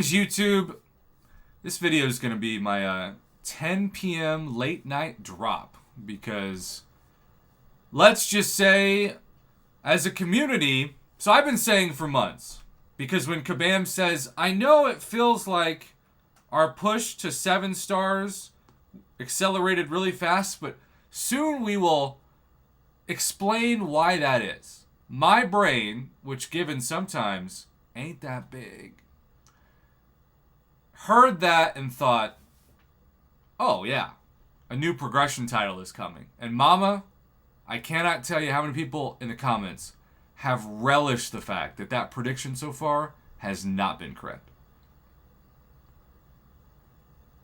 YouTube, this video is going to be my 10 p.m. late night drop because let's just say, as a community, so I've been saying for months, because when Kabam says, I know it feels like our push to 7 stars accelerated really fast, but soon we will explain why that is. My brain, which given sometimes ain't that big, heard that and thought, oh yeah, a new progression title is coming. And mama, I cannot tell you how many people in the comments have relished the fact that that prediction so far has not been correct.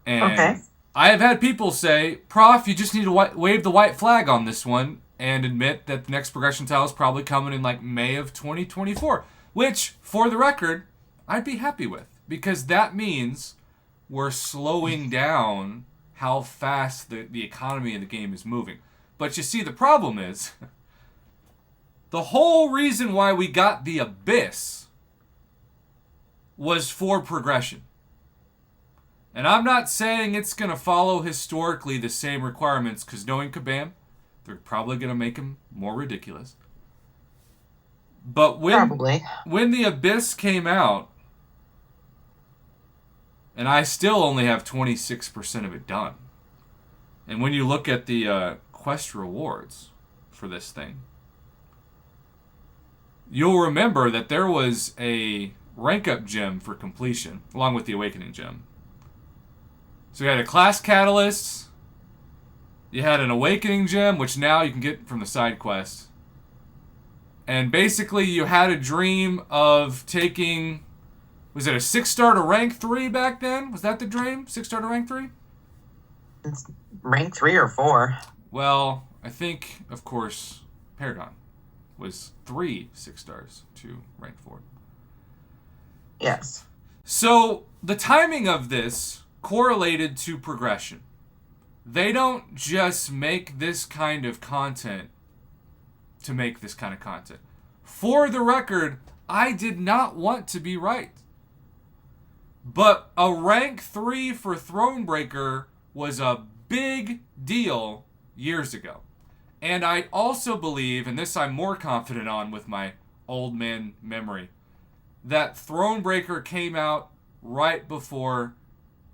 And Okay. I have had people say, Prof, you just need to wave the white flag on this one and admit that the next progression title is probably coming in like May of 2024. Which, for the record, I'd be happy with. Because that means we're slowing down how fast the economy of the game is moving. But you see, the problem is, the whole reason why we got the Abyss was for progression. And I'm not saying it's going to follow historically the same requirements, because knowing Kabam, they're probably going to make him more ridiculous. But Probably. when the Abyss came out, and I still only have 26% of it done. And when you look at the quest rewards for this thing, you'll remember that there was a rank up gem for completion, along with the Awakening gem. So you had a class catalyst, you had an Awakening gem, which now you can get from the side quest. And basically you had a dream of taking, was it a 6-star to rank 3 back then? Was that the dream? 6-star to rank 3? It's rank 3 or 4. Well, I think, of course, Paragon was 3 6-stars to rank 4. Yes. So the timing of this correlated to progression. They don't just make this kind of content to make this kind of content. For the record, I did not want to be right. But a rank 3 for Thronebreaker was a big deal years ago. And I also believe, and this I'm more confident on with my old man memory, that Thronebreaker came out right before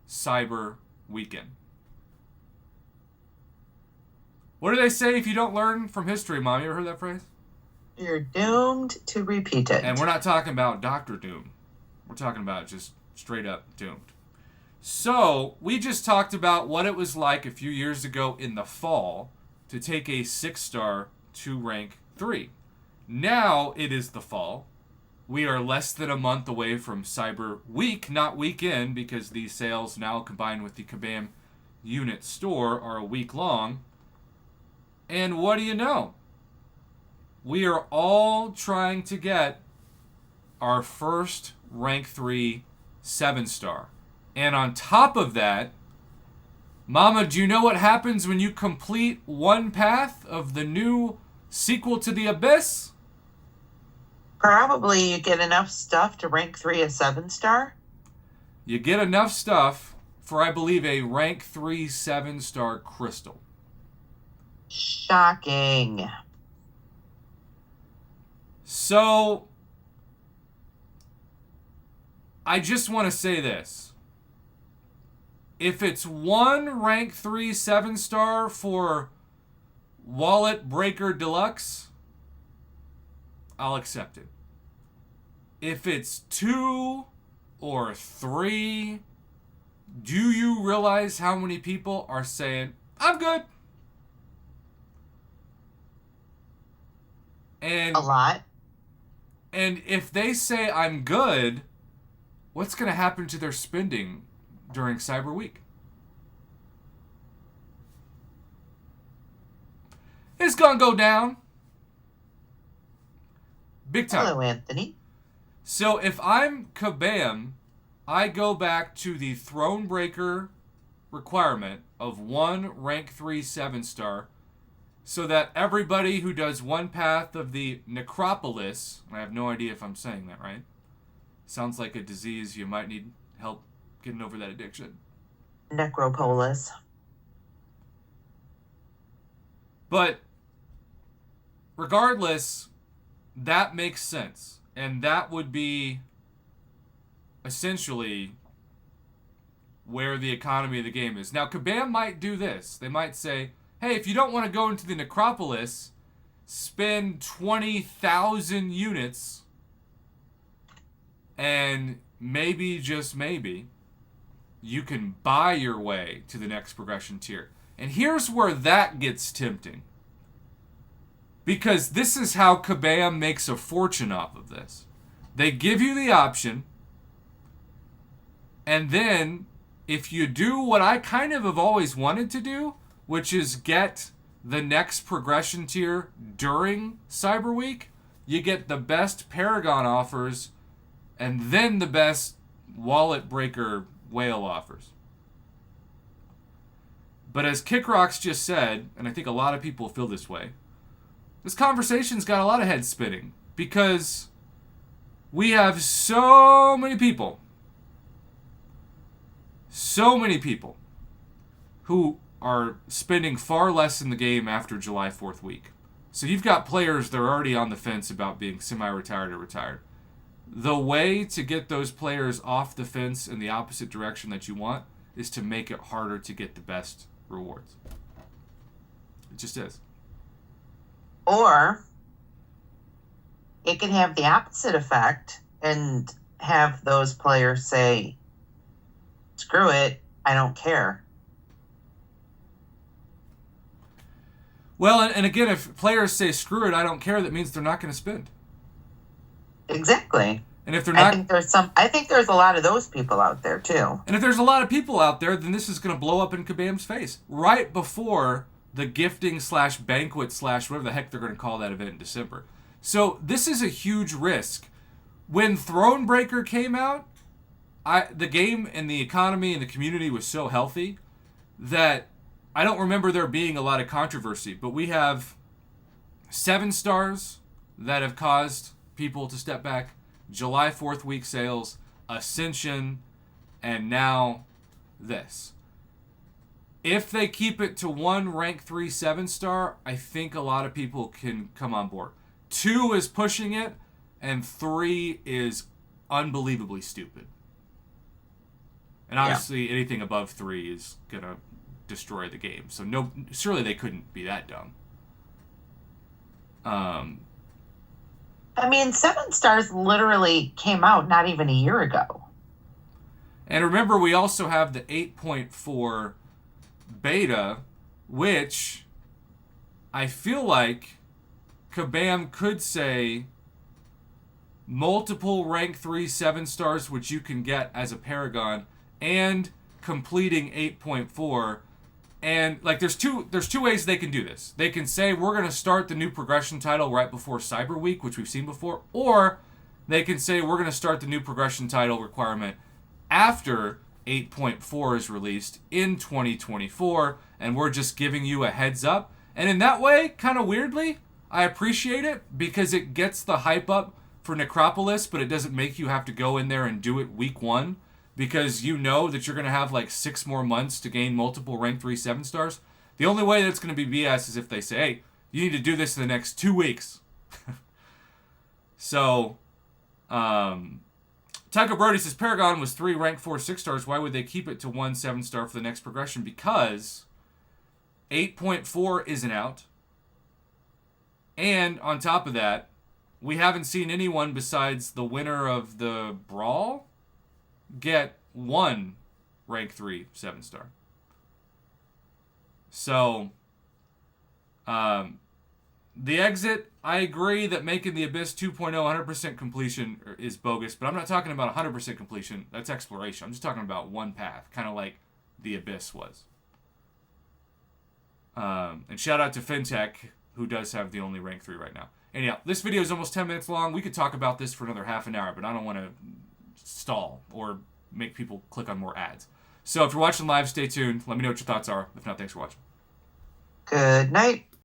Cyber Weekend. What do they say if you don't learn from history, Mom? You ever heard that phrase? You're doomed to repeat it. And we're not talking about Dr. Doom. We're talking about just straight up doomed. So, we just talked about what it was like a few years ago in the fall to take a 6-star to rank 3. Now it is the fall. We are less than a month away from Cyber Week, not weekend, because these sales now combined with the Kabam unit store are a week long. And what do you know? We are all trying to get our first rank 3 7-star. And on top of that, Mama, do you know what happens when you complete one path of the new sequel to the Abyss? Probably you get enough stuff to rank 3 a 7-star. You get enough stuff for, I believe, a rank 3 7-star crystal. Shocking. So, I just want to say this. If it's one rank 3 7-star for Wallet Breaker Deluxe, I'll accept it. If it's 2 or 3, do you realize how many people are saying, I'm good? And A lot. And if they say I'm good, what's going to happen to their spending during Cyber Week? It's going to go down. Big time. Hello, Anthony. So if I'm Kabam, I go back to the Thronebreaker requirement of one rank 3 7-star so that everybody who does one path of the Necropolis, I have no idea if I'm saying that right, sounds like a disease you might need help getting over that addiction. Necropolis. But regardless, that makes sense. And that would be essentially where the economy of the game is. Now, Kabam might do this. They might say, hey, if you don't want to go into the necropolis, spend 20,000 units and maybe, just maybe, you can buy your way to the next progression tier. And here's where that gets tempting. Because this is how Kabam makes a fortune off of this. They give you the option, and then if you do what I kind of have always wanted to do, which is get the next progression tier during Cyber Week, you get the best Paragon offers and then the best wallet breaker whale offers. But as Kickrocks just said, and I think a lot of people feel this way, this conversation's got a lot of heads spinning because we have so many people who are spending far less in the game after July 4th week. So you've got players that are already on the fence about being semi-retired or retired. The way to get those players off the fence in the opposite direction that you want is to make it harder to get the best rewards. It just is. Or it can have the opposite effect and have those players say, screw it, I don't care. Well, and again, if players say, screw it, I don't care, that means they're not going to spend. Exactly. And if they're not, I think there's a lot of those people out there too. And if there's a lot of people out there, then this is going to blow up in Kabam's face right before the gifting / banquet / whatever the heck they're going to call that event in December. So this is a huge risk. When Thronebreaker came out, the game and the economy and the community was so healthy that I don't remember there being a lot of controversy. But we have 7 stars that have caused people to step back. July 4th week sales, Ascension, and now this. If they keep it to 1 rank 3 7-star, I think a lot of people can come on board. 2 is pushing it, and 3 is unbelievably stupid. And obviously anything above 3 is going to destroy the game. So surely they couldn't be that dumb. I mean, 7 stars literally came out not even a year ago. And remember, we also have the 8.4 beta, which I feel like Kabam could say multiple rank 3 7 stars, which you can get as a Paragon, and completing 8.4. And like there's two ways they can do this. They can say we're going to start the new progression title right before Cyber Week, which we've seen before, or they can say we're going to start the new progression title requirement after 8.4 is released in 2024, and we're just giving you a heads up. And in that way, kind of weirdly, I appreciate it because it gets the hype up for Necropolis, but it doesn't make you have to go in there and do it week 1. Because you know that you're going to have like 6 more months to gain multiple rank 3 7 stars. The only way that's going to be BS is if they say, hey, you need to do this in the next 2 weeks. So, Tycho Brody says, Paragon was 3 rank 4 6 stars. Why would they keep it to 1 7-star for the next progression? Because 8.4 isn't out. And on top of that, we haven't seen anyone besides the winner of the Brawl get 1 rank 3 7-star. So, the exit, I agree that making the Abyss 2.0 100% completion is bogus, but I'm not talking about 100% completion. That's exploration. I'm just talking about one path, kind of like the Abyss was. And shout out to FinTech, who does have the only rank 3 right now. Anyhow, this video is almost 10 minutes long. We could talk about this for another half an hour, but I don't want to stall or make people click on more ads. So if you're watching live, stay tuned. Let me know what your thoughts are. If not, thanks for watching. Good night.